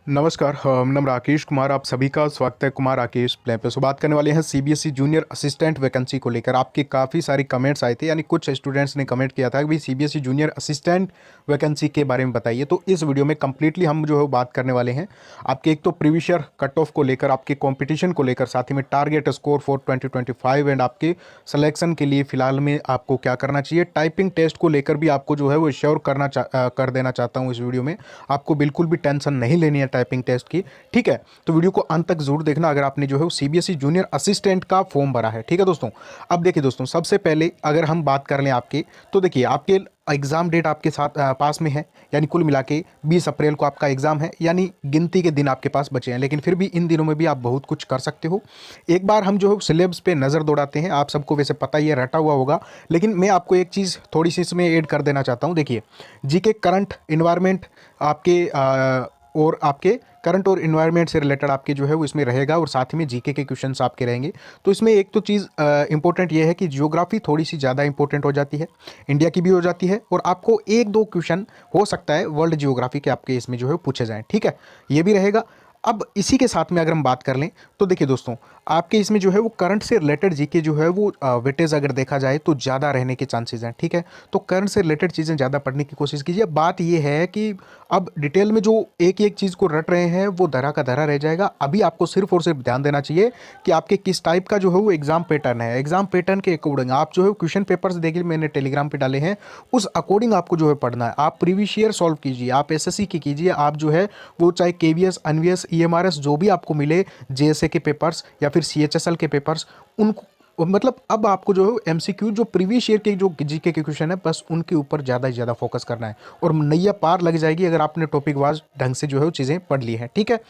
नमस्कार, मेरा नाम राकेश कुमार। आप सभी का स्वागत है कुमार राकेश प्ले पे। बात करने वाले हैं सीबीएसई जूनियर असिस्टेंट वैकेंसी को लेकर। आपके काफ़ी सारी कमेंट्स आए थे, यानी कुछ स्टूडेंट्स ने कमेंट किया था कि भाई सीबीएसई जूनियर असिस्टेंट वैकेंसी के बारे में बताइए। तो इस वीडियो में कंप्लीटली हम जो है बात करने वाले हैं आपके एक तो प्रीवियस ईयर कट ऑफ को लेकर, आपके कॉम्पिटिशन को लेकर, साथ ही में टारगेट स्कोर फॉर 2025 एंड आपके सिलेक्शन के लिए फिलहाल में आपको क्या करना चाहिए। टाइपिंग टेस्ट को लेकर भी आपको जो है वो श्योर कर देना चाहता हूँ इस वीडियो में। आपको बिल्कुल भी टेंशन नहीं लेनी है टाइपिंग टेस्ट की, ठीक है। तो वीडियो को अंत तक जरूर देखना अगर आपने जो है वो सीबीएसई जूनियर असिस्टेंट का फॉर्म भरा है, ठीक है दोस्तों। अब देखिए दोस्तों, सबसे पहले अगर हम बात कर लें आपके, तो देखिए आपके एग्जाम डेट आपके साथ पास में है, यानी कुल मिला के 20 अप्रैल को आपका एग्जाम है, यानी गिनती के दिन आपके पास बचे हैं। लेकिन फिर भी इन दिनों में भी आप बहुत कुछ कर सकते हो। एक बार हम जो है सिलेबस पे नज़र दौड़ाते हैं। आप सबको वैसे पता ही है, रटा हुआ होगा, लेकिन मैं आपको एक चीज़ थोड़ी सी इसमें ऐड कर देना चाहता हूँ। देखिए जीके करंट इन्वायरमेंट आपके और आपके करंट और इन्वायरमेंट से रिलेटेड आपके जो है वो इसमें रहेगा, और साथ ही में जीके के क्वेश्चंस आपके रहेंगे। तो इसमें एक तो चीज़ इंपॉर्टेंट ये है कि जियोग्राफी थोड़ी सी ज़्यादा इंपॉर्टेंट हो जाती है, इंडिया की भी हो जाती है, और आपको एक दो क्वेश्चन हो सकता है वर्ल्ड जियोग्राफी के आपके इसमें जो है पूछे जाएँ, ठीक है, ये भी रहेगा। अब इसी के साथ में अगर हम बात कर लें तो देखिए दोस्तों, आपके इसमें जो है वो करंट से रिलेटेड जीके जो है वो वेटेज अगर देखा जाए तो ज़्यादा रहने के चांसेस हैं, ठीक है। तो करंट से रिलेटेड चीज़ें ज़्यादा पढ़ने की कोशिश कीजिए। बात ये है कि अब डिटेल में जो एक एक चीज़ को रट रहे हैं वो धरा का धरा रह जाएगा। अभी आपको सिर्फ और सिर्फ ध्यान देना चाहिए कि आपके किस टाइप का जो है वो एग्जाम पैटर्न है। एग्जाम पैटर्न के अकॉर्डिंग आप जो है क्वेश्चन पेपर्स देखिए, मैंने टेलीग्राम पे डाले हैं, उस अकॉर्डिंग आपको जो है पढ़ना है। आप प्रीवियस ईयर सॉल्व कीजिए, आप एसएससी की कीजिए, आप जो है वो चाहे केवीएस, एनवीएस, ईएमआरएस जो भी आपको मिले, जेएसए के पेपर्स या फिर सीएचएसएल के पेपर्स, उनको मतलब अब आपको जो है एमसीक्यू जो प्रीवियस ईयर के जो जीके के क्वेश्चन है बस उनके ऊपर ज़्यादा से ज़्यादा फोकस करना है, और नैया पार लग जाएगी अगर आपने टॉपिक वाइज ढंग से जो है वो चीज़ें पढ़ ली हैं, ठीक है।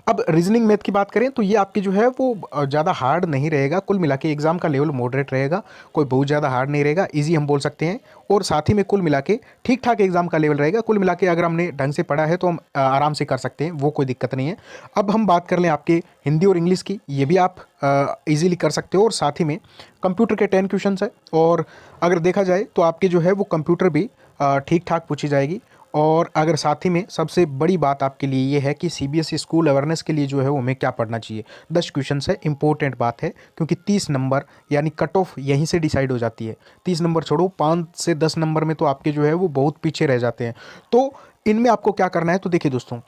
अब रीजनिंग मैथ की बात करें तो ये आपकी जो है वो ज़्यादा हार्ड नहीं रहेगा। कुल मिला के एग्जाम का लेवल मॉडरेट रहेगा, कोई बहुत ज़्यादा हार्ड नहीं रहेगा, ईजी हम बोल सकते हैं। और साथ ही में कुल मिला के ठीक ठाक एग्जाम का लेवल रहेगा। कुल मिला के अगर हमने ढंग से पढ़ा है तो हम आराम से कर सकते हैं, वो कोई दिक्कत नहीं है। अब हम बात कर लें आपके हिंदी और इंग्लिश की, ये भी आप इजीली कर सकते हो। और साथ ही में कंप्यूटर के 10 क्वेश्चन है, और अगर देखा जाए तो आपके जो है वो कंप्यूटर भी ठीक ठाक पूछी जाएगी। और अगर साथ ही में सबसे बड़ी बात आपके लिए ये है कि सीबीएसई स्कूल अवेयरनेस के लिए जो है वो हमें क्या पढ़ना चाहिए। 10 क्वेश्चन है, इंपॉर्टेंट बात है, क्योंकि 30 नंबर यानी कट ऑफ यहीं से डिसाइड हो जाती है। 30 नंबर छोड़ो, 5 से 10 नंबर में तो आपके जो है वो बहुत पीछे रह जाते हैं। तो इनमें आपको क्या करना है, तो देखिए दोस्तों,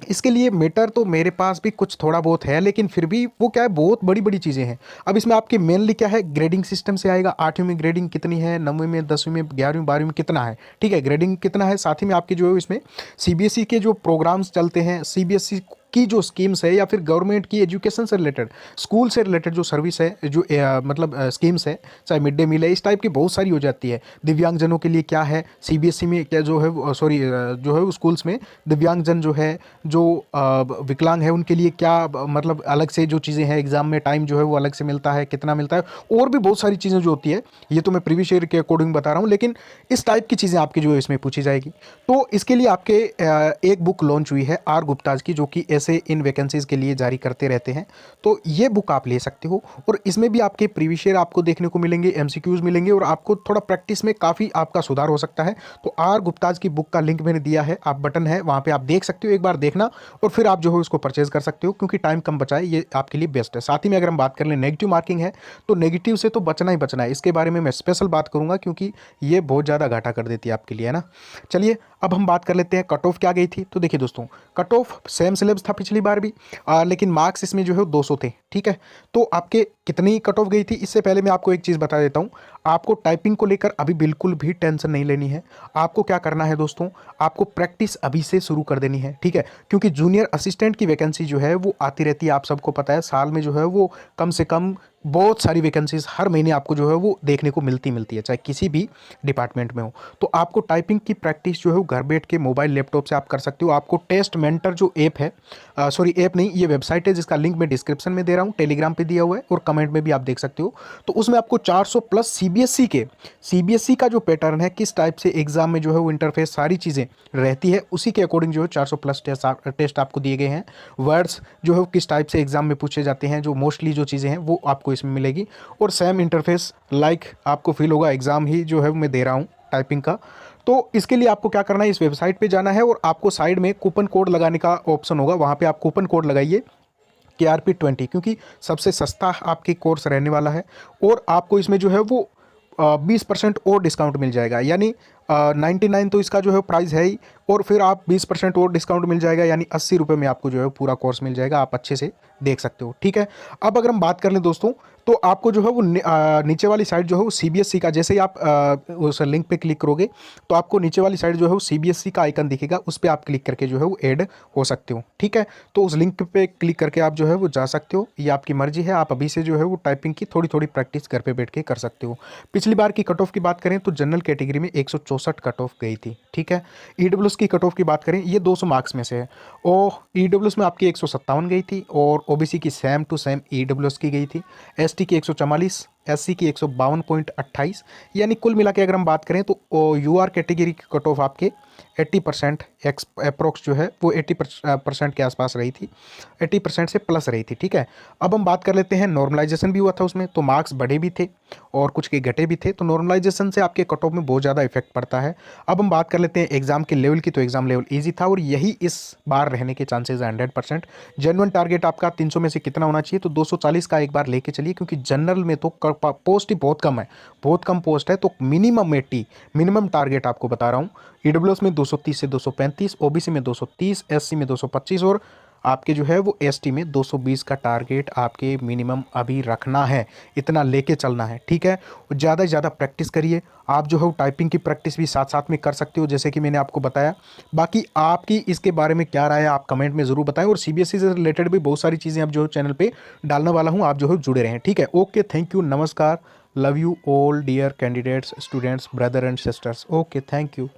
इसके लिए मेटर तो मेरे पास भी कुछ थोड़ा बहुत है, लेकिन फिर भी वो क्या है, बहुत बड़ी बड़ी चीज़ें हैं। अब इसमें आपके मेनली क्या है, ग्रेडिंग सिस्टम से आएगा। 8वीं में ग्रेडिंग कितनी है, 9वीं में, 10वीं में, 11वीं 12वीं में कितना है, ठीक है, ग्रेडिंग कितना है। साथ ही में आपके जो है इसमें सीबीएसई के जो प्रोग्राम्स चलते हैं, सीबीएसई की जो स्कीम्स है, या फिर गवर्नमेंट की एजुकेशन से रिलेटेड, स्कूल से रिलेटेड जो सर्विस है, जो मतलब स्कीम्स है, चाहे मिड डे मील है, इस टाइप की बहुत सारी हो जाती है। दिव्यांगजनों के लिए क्या है सीबीएसई में, क्या जो है सॉरी जो है स्कूल्स में दिव्यांगजन जो है, जो विकलांग है, उनके लिए क्या मतलब अलग से जो चीज़ें हैं, एग्जाम में टाइम जो है वो अलग से मिलता है, कितना मिलता है, और भी बहुत सारी चीज़ें जो होती है। ये तो मैं प्रीवियस ईयर के अकॉर्डिंग बता रहा हूँ, लेकिन इस टाइप की चीज़ें आपकी जो है इसमें पूछी जाएगी। तो इसके लिए आपके एक बुक लॉन्च हुई है आर गुप्ताज की, जो कि ऐसे इन वैकेंसीज के लिए जारी करते रहते हैं। तो ये बुक आप ले सकते हो, और इसमें भी आपके प्रीवियस ईयर आपको देखने को मिलेंगे, एमसीक्यूज मिलेंगे, और आपको थोड़ा प्रैक्टिस में काफ़ी आपका सुधार हो सकता है। तो आर गुप्ताज की बुक का लिंक मैंने दिया है, आप बटन है वहाँ पे आप देख सकते हो, एक बार देखना और फिर आप जो है उसको परचेज कर सकते हो, क्योंकि टाइम कम बचा है, ये आपके लिए बेस्ट है। साथ ही में अगर हम बात कर लें नेगेटिव मार्किंग है, तो नेगेटिव से तो बचना ही बचना है। इसके बारे में मैं स्पेशल बात करूंगा, क्योंकि ये बहुत ज़्यादा घाटा कर देती है आपके लिए, है ना। चलिए अब हम बात कर लेते हैं कट ऑफ क्या गई थी। तो देखिए दोस्तों, कट ऑफ सेम सिलेबस था पिछली बार भी, लेकिन मार्क्स इसमें जो है 200 थे, ठीक है। तो आपके कितनी कट ऑफ गई थी, इससे पहले मैं आपको एक चीज़ बता देता हूँ। आपको टाइपिंग को लेकर अभी बिल्कुल भी टेंशन नहीं लेनी है। आपको क्या करना है दोस्तों, आपको प्रैक्टिस अभी से शुरू कर देनी है, ठीक है, क्योंकि जूनियर असिस्टेंट की वैकेंसी जो है वो आती रहती है, आप सबको पता है। साल में जो है वो कम से कम बहुत सारी वैकेंसीज हर महीने आपको जो है वो देखने को मिलती है, चाहे किसी भी डिपार्टमेंट में हो। तो आपको टाइपिंग की प्रैक्टिस जो है वो घर बैठ के मोबाइल लैपटॉप से आप कर सकते हो। आपको टेस्ट मेंटर जो ऐप है, सॉरी ऐप नहीं, ये वेबसाइट है, जिसका लिंक मैं डिस्क्रिप्शन में दे रहा हूँ, टेलीग्राम पे दिया हुआ है, और कमेंट में भी आप देख सकते हो। तो उसमें आपको 400 प्लस सीबीएसई का जो पैटर्न है, किस टाइप से एग्जाम में जो है वो इंटरफेस, सारी चीज़ें रहती है, उसी के अकॉर्डिंग जो है 400 प्लस टेस्ट आपको दिए गए हैं। वर्ड्स जो है वो किस टाइप से एग्जाम में पूछे जाते हैं, जो मोस्टली जो चीज़ें हैं वो आपको इसमें मिलेगी। और सेम इंटरफेस लाइक आपको फील होगा एग्जाम ही जो है मैं दे रहा हूँ टाइपिंग का। तो इसके लिए आपको क्या करना है, इस वेबसाइट पे जाना है और आपको साइड में कूपन कोड लगाने का ऑप्शन होगा, वहाँ पे आप कूपन कोड लगाइए KRP20, क्योंकि सबसे सस्ता आपके कोर्स रहने वाला है और आपको इसमें जो है वो 20% और डिस्काउंट मिल जाएगा। यानी 99 तो इसका जो है प्राइस है ही, और फिर आप 20% और डिस्काउंट मिल जाएगा, यानी 80 रुपये में आपको जो है पूरा कोर्स मिल जाएगा। आप अच्छे से देख सकते हो, ठीक है। अब अगर हम बात कर लें दोस्तों, तो आपको जो है वो नीचे वाली साइड जो है वो CBSE का, जैसे ही आप उस लिंक पे क्लिक करोगे तो आपको नीचे वाली साइड जो है वो CBSE का आइकन दिखेगा, उस पर आप क्लिक करके जो है वो ऐड हो सकते हो, ठीक है। तो उस लिंक पे क्लिक करके आप जो है वो जा सकते हो, ये आपकी मर्जी है। आप अभी से जो है वो टाइपिंग की थोड़ी थोड़ी प्रैक्टिस घर पे बैठ के कर सकते हो। पिछली बार की कट ऑफ की बात करें तो जनरल कैटेगरी में 164 कट ऑफ गई थी, ठीक है। EWS की कट ऑफ की बात करें, ये 200 मार्क्स में से है, और EWS में आपकी 157 गई थी, और OBC की सेम टू सेम EWS की गई थी, ST की 144, SC की 152.28। यानी कुल मिला के अगर हम बात करें तो UR कैटेगरी की कट ऑफ आपके 80% अप्रोक्स जो है वो 80% के आसपास रही थी, 80% से प्लस रही थी, ठीक है। अब हम बात कर लेते हैं, नॉर्मलाइजेशन भी हुआ था उसमें, तो मार्क्स बढ़े भी थे और कुछ के घटे भी थे। तो नॉर्मलाइजेशन से आपके कट ऑफ में बहुत ज़्यादा इफेक्ट पड़ता है। अब हम बात कर लेते हैं एग्जाम के लेवल की, तो एग्जाम लेवल ईजी था और यही इस बार रहने के चांसेस है 100%। जेन्युइन टारगेट आपका 300 में से कितना होना चाहिए, तो 240 का एक बार लेके चलिए, क्योंकि जनरल में तो पोस्ट ही बहुत कम है, बहुत कम पोस्ट है, तो मिनिमम 80 मिनिमम टारगेट आपको बता रहा हूँ। EWS में 230 से 235, OBC में 230, SC में 225 और आपके जो है वो ST में 220 का टारगेट आपके मिनिमम अभी रखना है, इतना लेके चलना है, ठीक है। ज़्यादा से ज़्यादा प्रैक्टिस करिए। आप जो है टाइपिंग की प्रैक्टिस भी साथ साथ में कर सकते हो, जैसे कि मैंने आपको बताया। बाकी आपकी इसके बारे में क्या राय है, आप कमेंट में ज़रूर बताएं, और CBSE से रिलेटेड भी बहुत सारी चीज़ें आप जो चैनल पर डालने वाला हूँ, आप जो है जुड़े रहें, ठीक है। ओके, थैंक यू, नमस्कार, love you all dear candidates, students, brother and sisters. Okay, thank you.